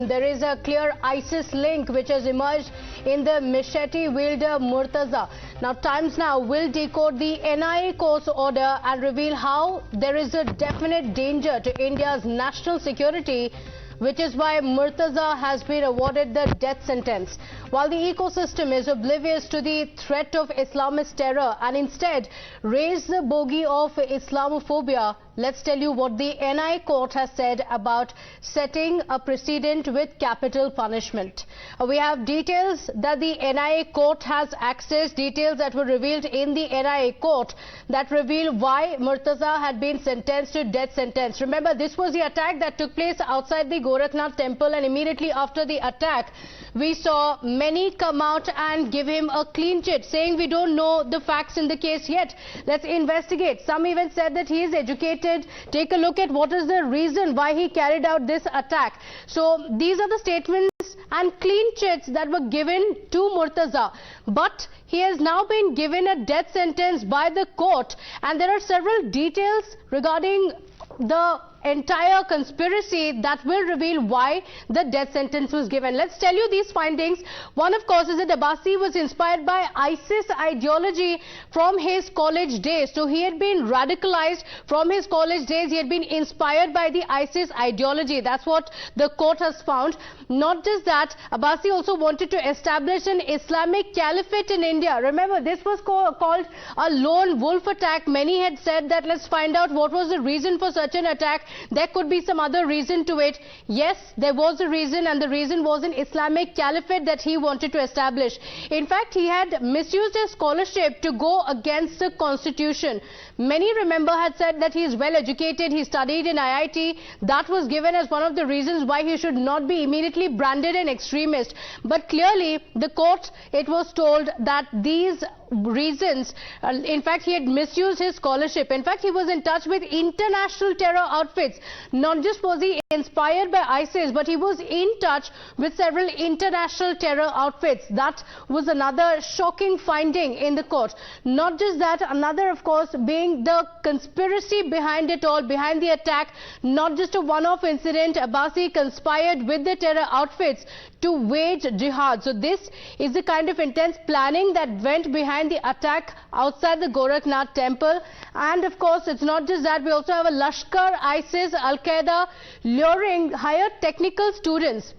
There is a clear ISIS link which has emerged in the machete wielder Murtaza. Now, Times Now will decode the NIA court's order and reveal how there is a definite danger to India's national security, which is why Murtaza has been awarded the death sentence. While the ecosystem is oblivious to the threat of Islamist terror and instead raised the bogey of Islamophobia, let's tell you what the NIA court has said about setting a precedent with capital punishment. We have details that the NIA court has accessed, details that were revealed in the NIA court that reveal why Murtaza had been sentenced to death sentence. Remember, this was the attack that took place outside the Gorakhnath Temple, and immediately after the attack, we saw many come out and give him a clean chit, saying we don't know the facts in the case yet. Let's investigate. Some even said that he is educated. Take a look at what is the reason why he carried out this attack. So these are the statements and clean chits that were given to Murtaza. But he has now been given a death sentence by the court, and there are several details regarding the entire conspiracy that will reveal why the death sentence was given. Let's tell you these findings. One, of course, is that Abbasi was inspired by ISIS ideology from his college days. So he had been radicalized from his college days. He had been inspired by the ISIS ideology. That's what the court has found. Not just that, Abbasi also wanted to establish an Islamic caliphate in India. Remember, this was called a lone wolf attack. Many had said that let's find out what was the reason for such an attack. There could be some other reason to it. Yes, there was a reason, and the reason was an Islamic caliphate that he wanted to establish. In fact, he had misused his scholarship to go against the constitution. Many, remember, had said that he is well educated, he studied in IIT. That was given as one of the reasons why he should not be immediately branded an extremist. But clearly, the court, it was told that these reasons, in fact, he had misused his scholarship. In fact, he was in touch with international terror outfits. Not just was he inspired by ISIS, but he was in touch with several international terror outfits. That was another shocking finding in the court. Not just that, another, of course, being the conspiracy behind it all, behind the attack. Not just a one-off incident. Abbasi conspired with the terror outfits to wage jihad. So this is the kind of intense planning that went behind the attack outside the Gorakhnath Temple. And of course, it's not just that. We also have a Lashkar, ISIS, Al-Qaeda luring higher technical students.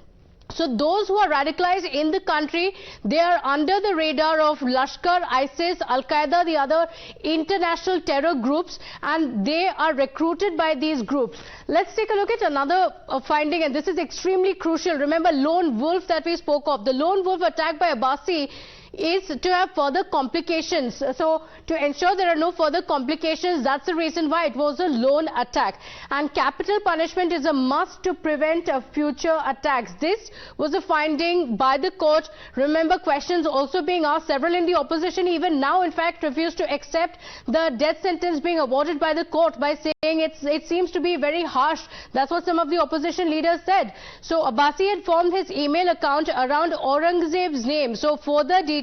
So those who are radicalized in the country, they are under the radar of Lashkar, ISIS, Al-Qaeda, the other international terror groups, and they are recruited by these groups. Let's take a look at another finding, and this is extremely crucial. Remember, lone wolf that we spoke of. The lone wolf attack by Abbasi is to have further complications. So to ensure there are no further complications, that's the reason why it was a lone attack. And capital punishment is a must to prevent future attacks. This was a finding by the court. Remember, questions also being asked. Several in the opposition even now, in fact, refused to accept the death sentence being awarded by the court by saying it seems to be very harsh. That's what some of the opposition leaders said. So Abbasi had formed his email account around Aurangzeb's name. So further details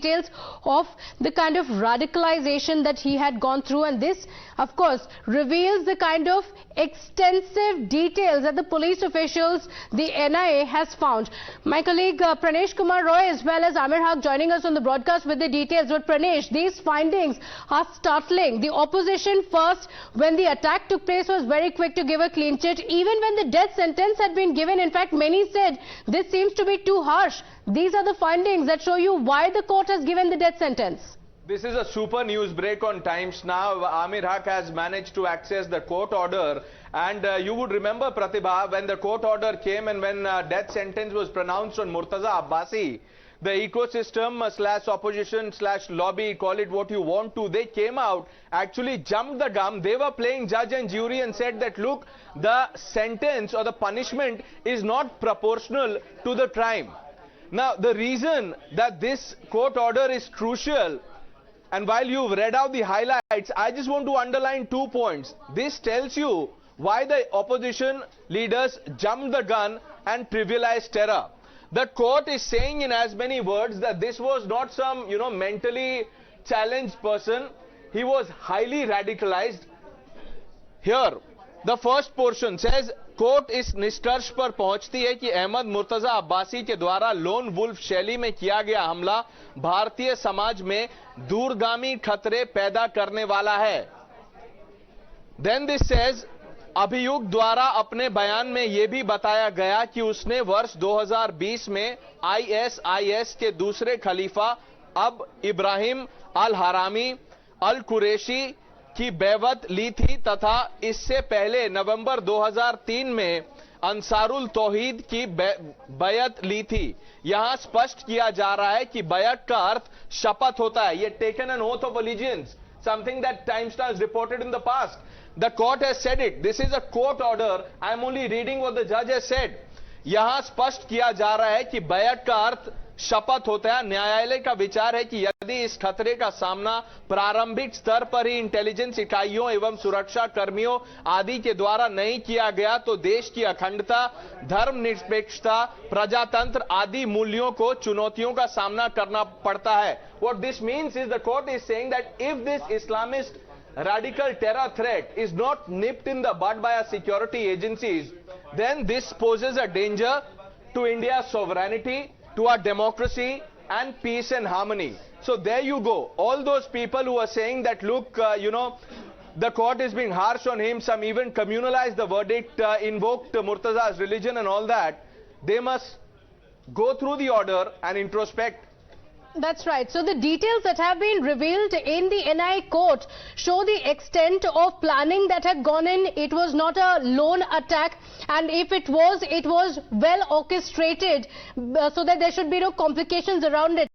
of the kind of radicalization that he had gone through, and this, of course, reveals the kind of extensive details that the police officials, the NIA, has found. My colleague Pranesh Kumar Roy as well as Amir Haq joining us on the broadcast with the details. But Pranesh, these findings are startling. The opposition first, when the attack took place, was very quick to give a clean chit. Even when the death sentence had been given, in fact, many said this seems to be too harsh. These are the findings that show you why the court has given the death sentence. This is a super news break on Times Now. Amir Haq has managed to access the court order, and you would remember, Pratibha, when the court order came and when death sentence was pronounced on Murtaza Abbasi, the ecosystem slash opposition slash lobby, call it what you want to, they came out, actually jumped the gun. They were playing judge and jury and said that, look, the sentence or the punishment is not proportional to the crime. Now, the reason that this court order is crucial, and while you've read out the highlights, I just want to underline 2 points. This tells you why the opposition leaders jumped the gun and trivialized terror. The court is saying in as many words that this was not some, mentally challenged person. He was highly radicalized. Here, The first portion says, court इस निष्कर्ष पर पहुंचती है कि अहमद मुर्तजा अब्बासी के द्वारा lone wolf शैली में किया गया हमला भारतीय समाज में दूरगामी खतरे पैदा करने वाला है. Then this says, अभियुक्त द्वारा अपने बयान में यह भी बताया गया कि उसने वर्ष 2020 में ISIS के दूसरे खलीफा अब इब्राहिम अल हरामी अल कुरैशी की बैवत ली थी तथा इससे पहले नवंबर 2003 में अंसारुल तौहीद की बैयत ली थी. यहां स्पष्ट किया जा रहा है कि बैयत का अर्थ शपथ होता है. ये taken an oath of allegiance, something that Times Now has reported in the past. The court has said it. This is a court order. I am only reading what the judge has said. यहां स्पष्ट किया जा रहा है कि बैयत का अर्थ शपथ होता है. न्यायालय का विचार है कि यदि इस खतरे का सामना प्रारंभिक स्तर पर ही इंटेलिजेंस इकाइयों एवं सुरक्षा कर्मियों आदि के द्वारा नहीं किया गया तो देश की अखंडता, धर्मनिरपेक्षता, प्रजातंत्र आदि मूल्यों को चुनौतियों का सामना करना पड़ता है. What this means is the court is saying that if this Islamist radical terror threat is not nipped in the bud by our security agencies, then this poses a danger to India's sovereignty, to our democracy and peace and harmony. So there you go. All those people who are saying that, look, the court is being harsh on him, some even communalized the verdict, invoked Murtaza's religion and all that, they must go through the order and introspect. That's right. So the details that have been revealed in the NIA court show the extent of planning that had gone in. It was not a lone attack, and if it was well orchestrated so that there should be no complications around it.